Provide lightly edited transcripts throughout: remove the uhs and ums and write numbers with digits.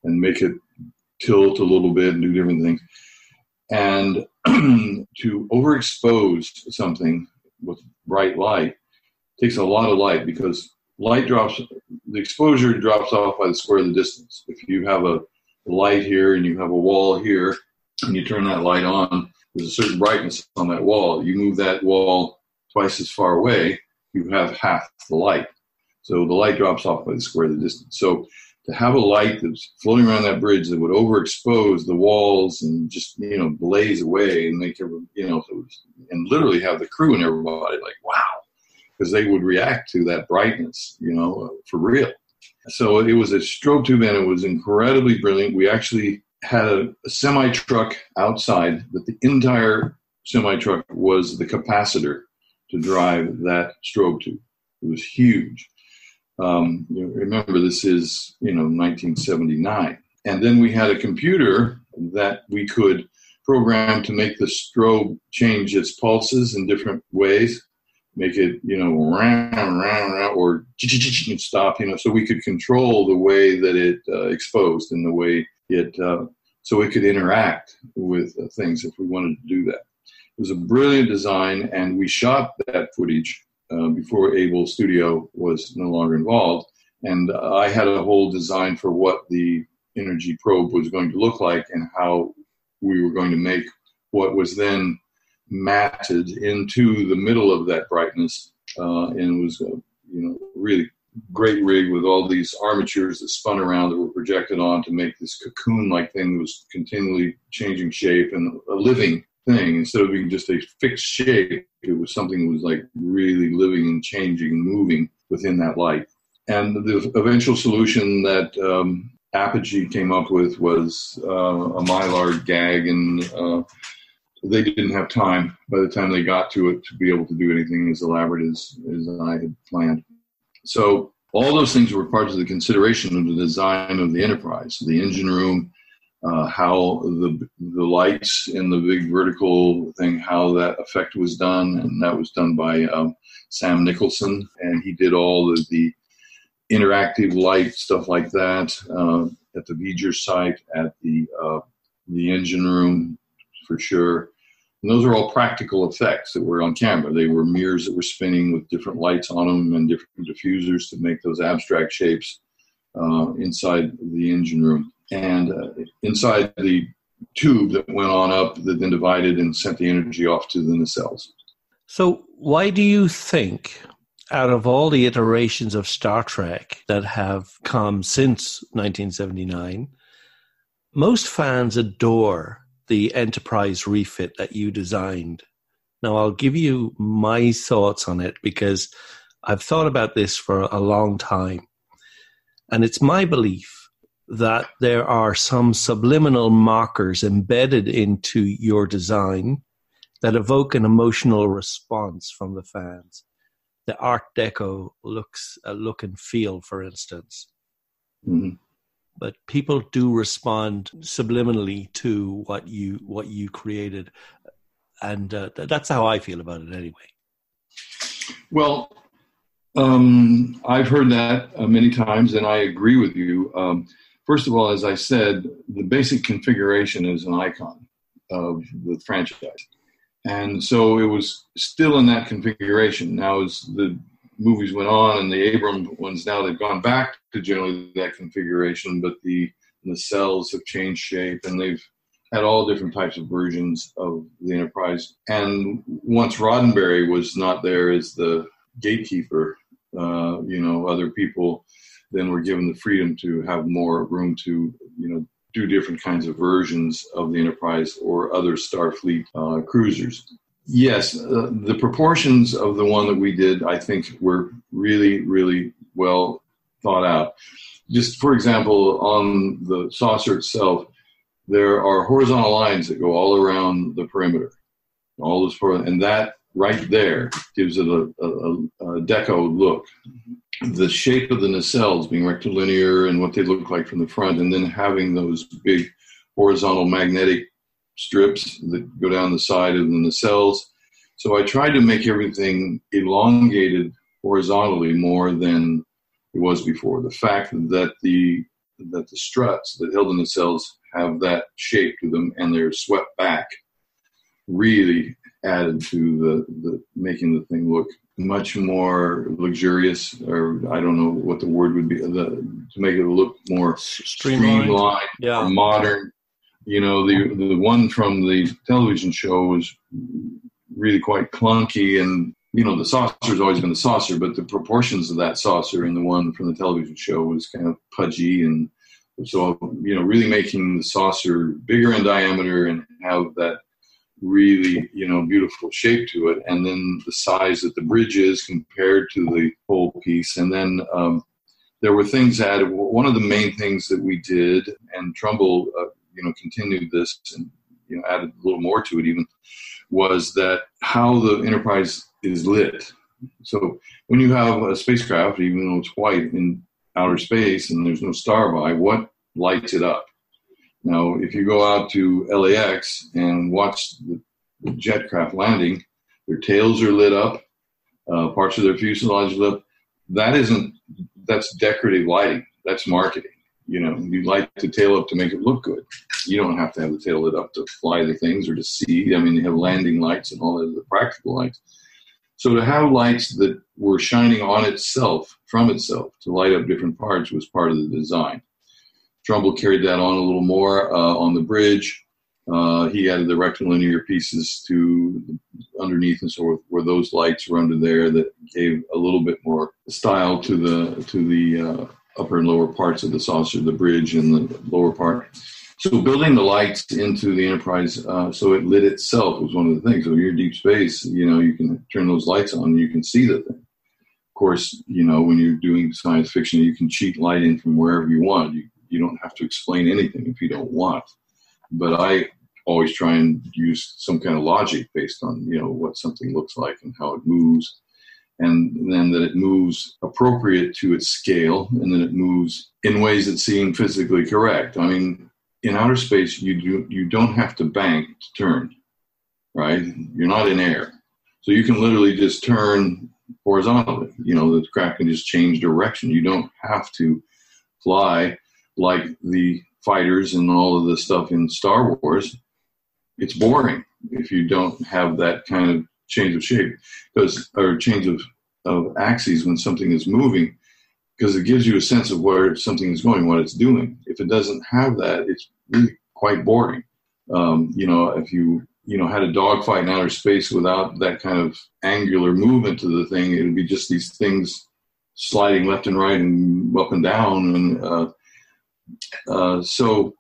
and make it tilt a little bit and do different things. And to overexpose something with bright light takes a lot of light, because the exposure drops off by the square of the distance. If you have a light here and you have a wall here, and you turn that light on, there's a certain brightness on that wall. You move that wall twice as far away, you have half the light. So the light drops off by the square of the distance. So to have a light that's floating around that bridge that would overexpose the walls and just, blaze away and make everyone, and literally have the crew and everybody like, wow, because they would react to that brightness, for real. So it was a strobe tube, and it was incredibly brilliant. We actually had a semi-truck outside, but the entire semi-truck was the capacitor to drive that strobe tube. It was huge. Remember, this is, 1979. And then we had a computer that we could program to make the strobe change its pulses in different ways, make it, round, or stop, so we could control the way that it exposed and the way it, so it could interact with things if we wanted to do that. It was a brilliant design, and we shot that footage before Able Studio was no longer involved. And I had a whole design for what the energy probe was going to look like and how we were going to make what was then matted into the middle of that brightness. And it was a really great rig with all these armatures that spun around that were projected on to make this cocoon-like thing that was continually changing shape and a living thing. Instead of being just a fixed shape, it was something that was like really living and changing and moving within that light. And the eventual solution that Apogee came up with was a Mylar gag, and they didn't have time by the time they got to it to be able to do anything as elaborate as I had planned. So all those things were parts of the consideration of the design of the Enterprise, the engine room, how the lights in the big vertical thing, how that effect was done. And that was done by Sam Nicholson, and he did all of the interactive light stuff like that at the V'ger site, at the engine room for sure. And those are all practical effects that were on camera. They were mirrors that were spinning with different lights on them and different diffusers to make those abstract shapes inside the engine room. And inside the tube that went on up that then divided and sent the energy off to the nacelles. So why do you think, out of all the iterations of Star Trek that have come since 1979, most fans adore the Enterprise refit that you designed? Now, I'll give you my thoughts on it because I've thought about this for a long time. And it's my belief that there are some subliminal markers embedded into your design that evoke an emotional response from the fans. The Art Deco look and feel, for instance. Mm-hmm. But people do respond subliminally to what you created. And that's how I feel about it anyway. Well, I've heard that many times, and I agree with you. First of all, as I said, the basic configuration is an icon of the franchise. And so it was still in that configuration. Now, as the movies went on and the Abrams ones, now they've gone back to generally that configuration, but the cells have changed shape, and they've had all different types of versions of the Enterprise. And once Roddenberry was not there as the gatekeeper, other people then were given the freedom to have more room to, do different kinds of versions of the Enterprise or other Starfleet cruisers. Yes, the proportions of the one that we did, I think, were really, really well thought out. Just for example, on the saucer itself, there are horizontal lines that go all around the perimeter. And that right there gives it a deco look. The shape of the nacelles being rectilinear and what they look like from the front, and then having those big horizontal magnetic strips that go down the side of the nacelles. So I tried to make everything elongated horizontally more than it was before. The fact that the that the struts that held in the nacelles have that shape to them, and they're swept back, really added to the making the thing look much more luxurious, or I don't know what the word would be, to make it look more streamlined yeah. or modern. You know, the one from the television show was really quite clunky, and you know, the saucer's always been the saucer, but the proportions of that saucer in the one from the television show was kind of pudgy, and so, you know, really making the saucer bigger in diameter and have that really, you know, beautiful shape to it, and then the size that the bridge is compared to the whole piece. And then there were things added. One of the main things that we did, and Trumbull, you know, continued this and, you know, added a little more to it even, was that how the Enterprise is lit. So when you have a spacecraft, even though it's white in outer space and there's no star by, what lights it up? Now, if you go out to LAX and watch the jet craft landing, their tails are lit up, parts of their fuselage lit up. That's decorative lighting. That's marketing. You know, you light the tail up to make it look good. You don't have to have the tail lit up to fly the things or to see. I mean, they have landing lights and all of the practical lights. So to have lights that were shining on itself, from itself, to light up different parts was part of the design. Trumbull carried that on a little more on the bridge. He added the rectilinear pieces to underneath and so forth, where those lights were under there that gave a little bit more style to the upper and lower parts of the saucer, the bridge and the lower part. So building the lights into the Enterprise so it lit itself was one of the things. So you're in deep space, you know, you can turn those lights on and you can see the thing. Of course, you know, when you're doing science fiction, you can cheat light in from wherever you want. You don't have to explain anything if you don't want. But I always try and use some kind of logic based on, you know, what something looks like and how it moves. And then that it moves appropriate to its scale, and then it moves in ways that seem physically correct. I mean, in outer space, you don't have to bank to turn, right? You're not in air. So you can literally just turn horizontally. You know, the craft can just change direction. You don't have to fly like the fighters and all of the stuff in Star Wars. It's boring if you don't have that kind of change of shape, or change of axes when something is moving, because it gives you a sense of where something is going, what it's doing. If it doesn't have that, it's really quite boring. You know, if you had a dogfight in outer space without that kind of angular movement to the thing, it would be just these things sliding left and right and up and down. And so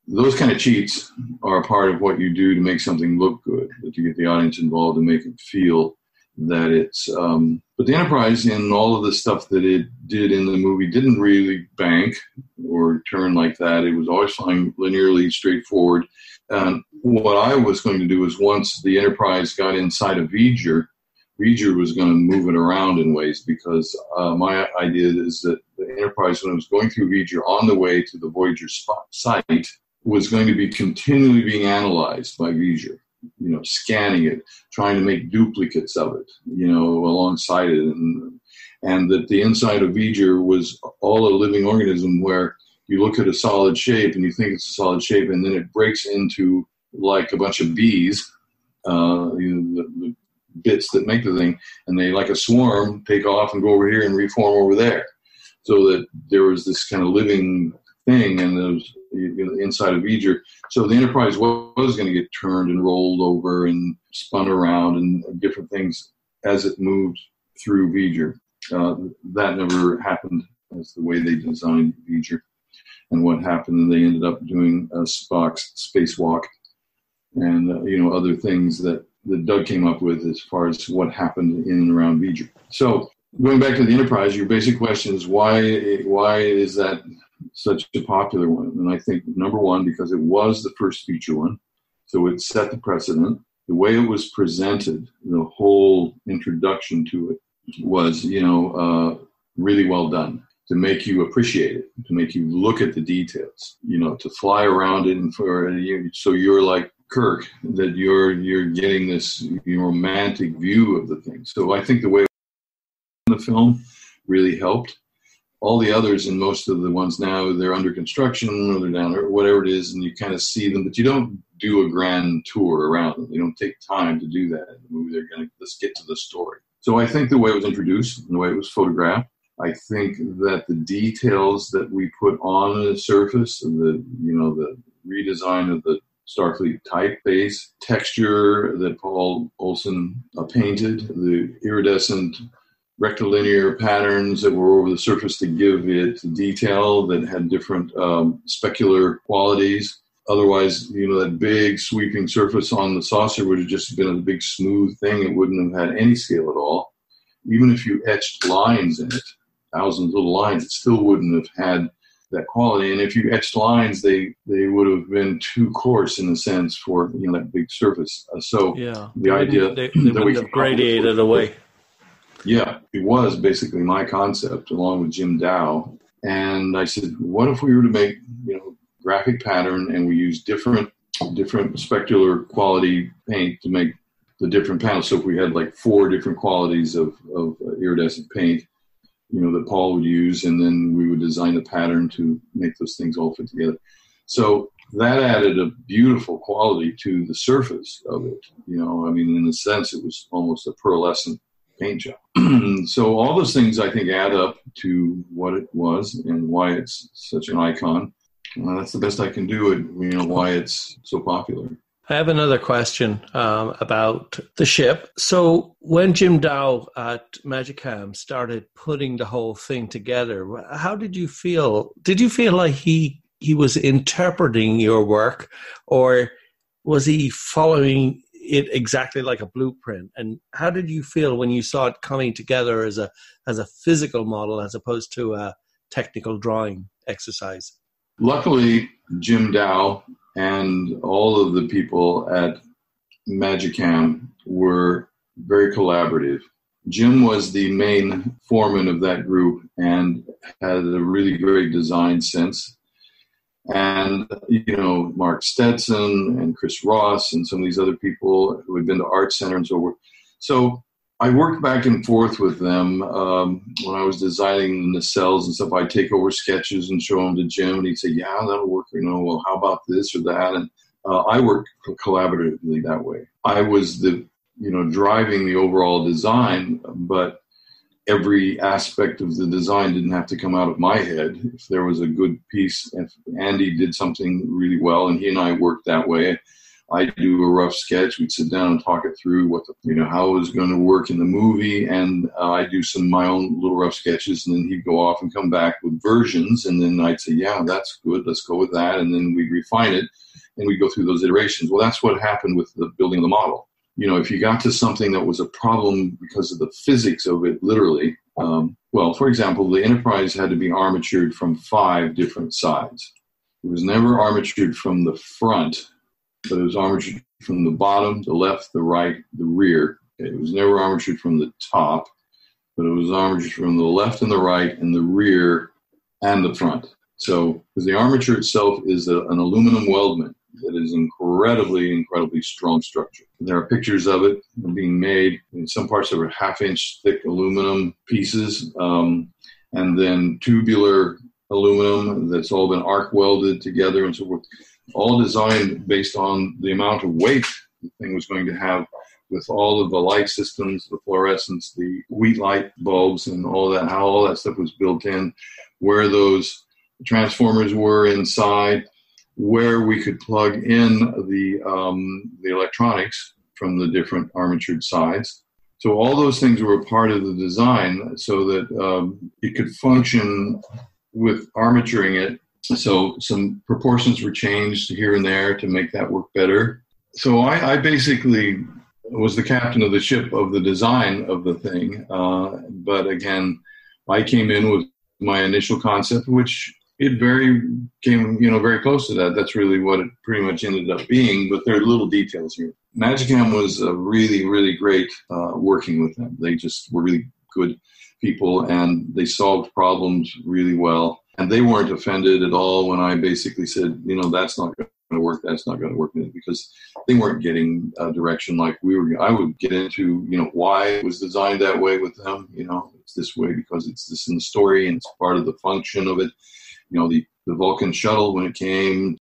those kind of cheats are a part of what you do to make something look good, that you get the audience involved and make it feel that it's... but the Enterprise, in all of the stuff that it did in the movie, didn't really bank or turn like that. It was always flying linearly, straightforward. And what I was going to do was, once the Enterprise got inside of V'ger was going to move it around in ways, because my idea is that the Enterprise, when it was going through V'ger on the way to the Voyager site, was going to be continually being analyzed by V'ger, you know, scanning it, trying to make duplicates of it, you know, alongside it. And that the inside of V'ger was all a living organism, where you look at a solid shape and you think it's a solid shape, and then it breaks into like a bunch of bees, the bits that make the thing, and they, like a swarm, take off and go over here and reform over there. So that there was this kind of living thing, and there was, you know, inside of V'ger. So the Enterprise was going to get turned and rolled over and spun around and different things as it moved through V'ger. That never happened. That's the way they designed V'ger. And what happened, they ended up doing Spock's spacewalk and you know, other things that Doug came up with as far as what happened in and around V'ger. So going back to the Enterprise, your basic question is why is that such a popular one? And I think, number one, because it was the first feature one, so it set the precedent. The way it was presented, the whole introduction to it was, you know, really well done, to make you appreciate it, to make you look at the details, you know, to fly around it, and so you're like Kirk, that you're getting this romantic view of the thing. So I think the way the film really helped. all the others, and most of the ones now, they're under construction or they're down or whatever it is, and you kind of see them, but you don't do a grand tour around them. You don't take time to do that in the movie. They're going to, let's get to the story. So I think the way it was introduced and the way it was photographed, I think that the details that we put on the surface, the redesign of the Starfleet typeface, texture that Paul Olson painted, the iridescent rectilinear patterns that were over the surface to give it detail that had different specular qualities. Otherwise, that big sweeping surface on the saucer would have just been a big smooth thing. It wouldn't have had any scale at all. Even if you etched lines in it, thousands of little lines, it still wouldn't have had that quality. And if you etched lines, they would have been too coarse in a sense for that big surface. The idea they wouldn't have gradiated away. Yeah, it was basically my concept along with Jim Dow. And I said, what if we were to make graphic pattern and we use different specular quality paint to make the different panels. So if we had like 4 different qualities of iridescent paint, that Paul would use, and then we would design a pattern to make those things all fit together. So that added a beautiful quality to the surface of it. In a sense, it was almost a pearlescent paint job. So all those things, I think, add up to what it was and why it's such an icon. That's the best I can do it, why it's so popular. I have another question about the ship. So when Jim Dow at Magicam started putting the whole thing together, how did you feel? Did you feel like he was interpreting your work, or was he following it exactly like a blueprint? And how did you feel when you saw it coming together as a physical model as opposed to a technical drawing exercise? Luckily, Jim Dow and all of the people at Magicam were very collaborative. Jim was the main foreman of that group and had a really great design sense. And, Mark Stetson and Chris Ross and some of these other people who had been to Art Center and so forth. So I worked back and forth with them when I was designing the nacelles and stuff. I'd take over sketches and show them to Jim, and he'd say, yeah, that'll work. Well, how about this or that? And I worked collaboratively that way. I was driving the overall design, but every aspect of the design didn't have to come out of my head. If there was a good piece, if Andy did something really well, and he and I worked that way, I'd do a rough sketch. We'd sit down and talk it through how it was going to work in the movie. And I'd do my own little rough sketches, and then he'd go off and come back with versions. And then I'd say, yeah, that's good. Let's go with that. And then we'd refine it and we'd go through those iterations. Well, that's what happened with the building of the model. If you got to something that was a problem because of the physics of it, literally, for example, the Enterprise had to be armatured from 5 different sides. It was never armatured from the front, but it was armatured from the bottom, the left, the right, the rear. It was never armatured from the top, but it was armatured from the left and the right and the rear and the front. So, because the armature itself is an aluminum weldment that is incredibly strong structure. There are pictures of it being made. In some parts, there were 1/2-inch thick aluminum pieces, and then tubular aluminum that's all been arc welded together and so forth. All designed based on the amount of weight the thing was going to have, with all of the light systems, the fluorescence, the wheat light bulbs, and all that, how all that stuff was built in, where those transformers were inside, where we could plug in the electronics from the different armatured sides. So all those things were a part of the design so that it could function with armaturing it. So some proportions were changed here and there to make that work better. So I basically was the captain of the ship of the design of the thing. But again, I came in with my initial concept, which it came very close to that. That's really what it pretty much ended up being, but there are little details here. Magicam was really, really great working with them. They just were really good people, and they solved problems really well. And they weren't offended at all when I basically said, that's not going to work, that's not going to work, because they weren't getting direction like we were. I would get into, why it was designed that way with them. It's this way because it's this in the story and it's part of the function of it. The Vulcan shuttle, when it came